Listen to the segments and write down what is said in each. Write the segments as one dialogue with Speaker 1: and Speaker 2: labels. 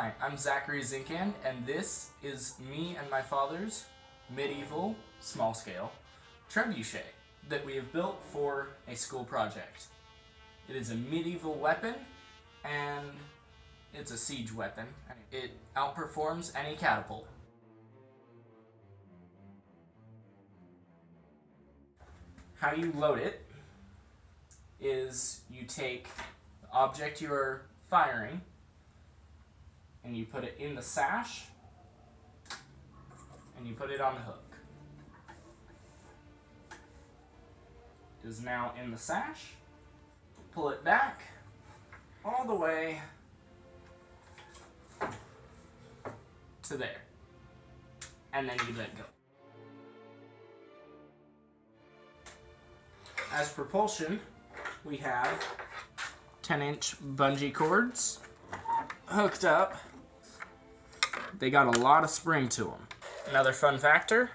Speaker 1: Hi, I'm Zachary Zinkand, and this is me and my father's medieval, small-scale trebuchet that we have built for a school project. It is a medieval weapon, and it's a siege weapon. It outperforms any catapult. How you load it is you take the object you're firing and you put it in the sash and you put it on the hook. It is now in the sash. Pull it back all the way to there, and then you let go. As propulsion, we have 10-inch bungee cords hooked up. They got a lot of spring to them. Another fun factor,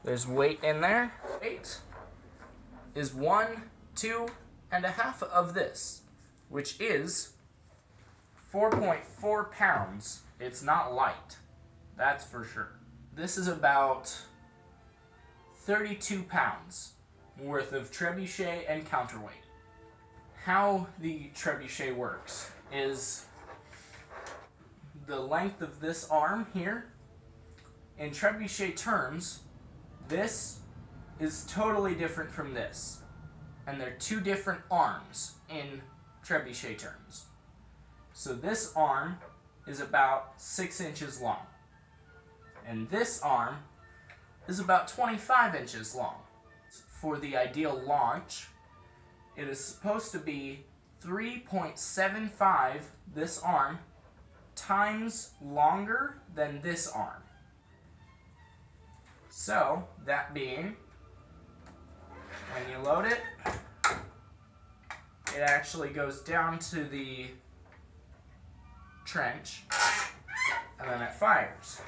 Speaker 1: there's weight in there. Weight is 1, 2.5 of this, which is 4.4 pounds. It's not light, that's for sure. This is about 32 pounds worth of trebuchet and counterweight. How the trebuchet works is the length of this arm here. In trebuchet terms, this is totally different from this, and they're two different arms in trebuchet terms. So this arm is about 6 inches long, and this arm is about 25 inches long. For the ideal launch, it is supposed to be 3.75 this arm times longer than this arm. So, that being, when you load it, it actually goes down to the trench, and then it fires.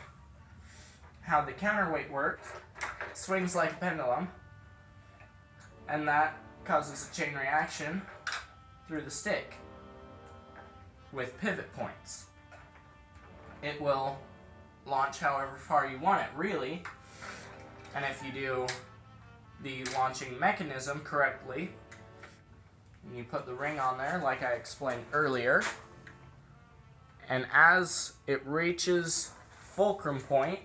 Speaker 1: How the counterweight works, it swings like a pendulum, and that causes a chain reaction through the stick with pivot points. It will launch however far you want it, really, and if you do the launching mechanism correctly, and you put the ring on there like I explained earlier, and as it reaches fulcrum point,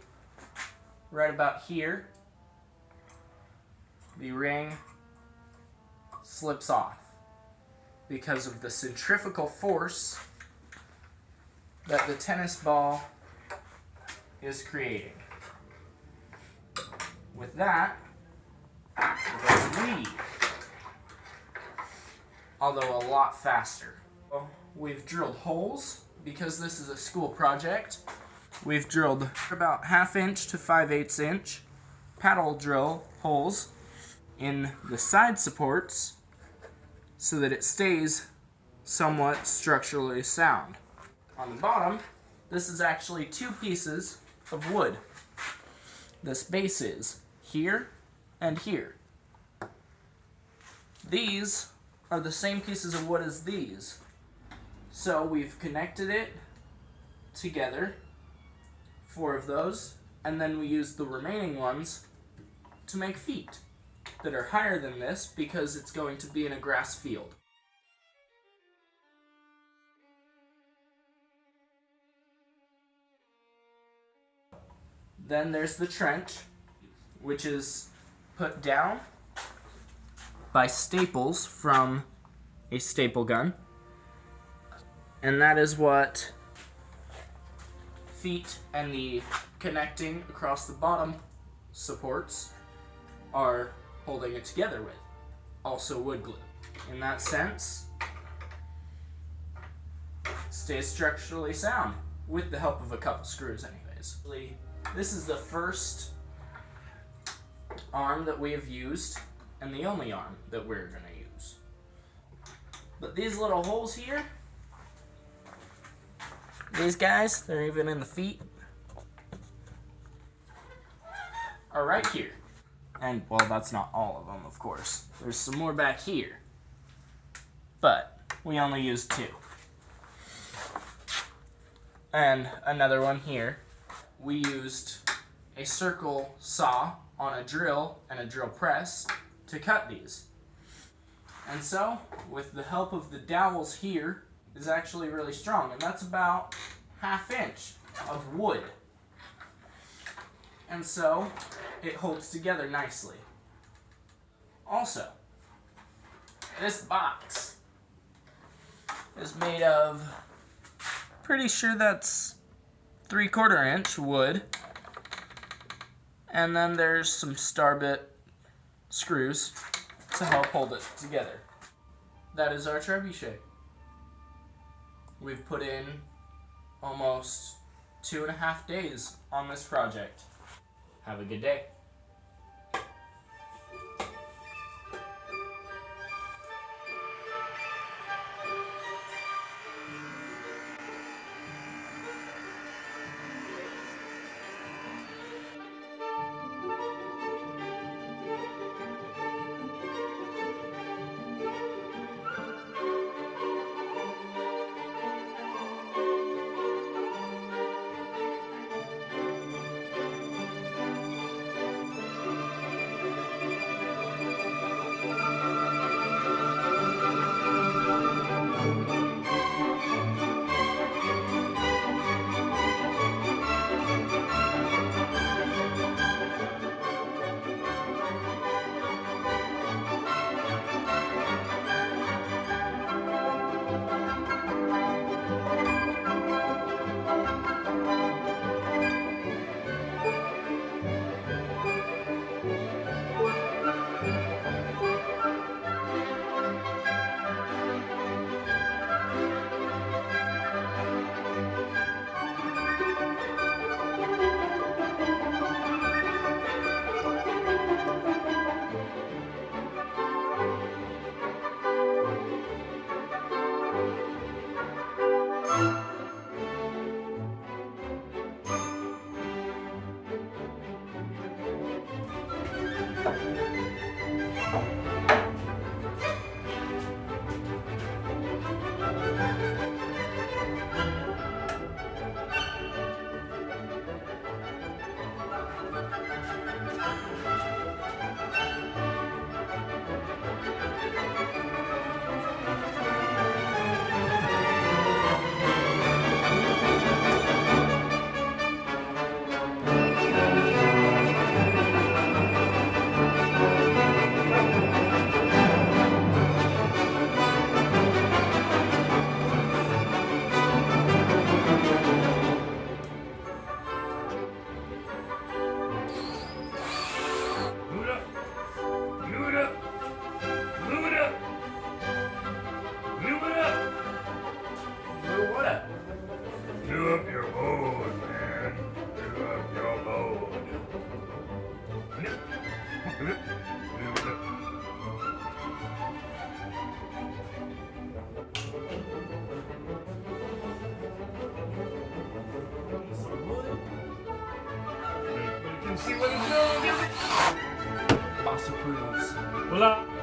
Speaker 1: right about here, the ring slips off because of the centrifugal force that the tennis ball is creating. With that, it goes wee, although a lot faster. We've drilled holes because this is a school project. We've drilled about 1/2 inch to 5/8 inch paddle drill holes in the side supports so that it stays somewhat structurally sound. On the bottom, this is actually 2 pieces of wood. This base is here and here. These are the same pieces of wood as these. So we've connected it together, 4 of those, and then we use the remaining ones to make feet that are higher than this because it's going to be in a grass field. Then there's the trench, which is put down by staples from a staple gun, and that is what feet and the connecting across the bottom supports are holding it together with. Also wood glue. In that sense, it stays structurally sound with the help of a couple screws anyways. This is the first arm that we have used, and the only arm that we're going to use. But these little holes here, these guys, they're even in the feet, are right here. And, well, that's not all of them, of course. There's some more back here. But we only used 2. and another one here. We used a circle saw on a drill and a drill press to cut these. And so, with the help of the dowels here, is actually really strong, and that's about 1/2 inch of wood. And so, it holds together nicely. Also, this box is made of, pretty sure that's 3/4 inch wood, and then there's some star-bit screws to help hold it together. That is our trebuchet. We've put in almost 2.5 days on this project. Have a good day.
Speaker 2: See what it's doing. Boss approves. Hola.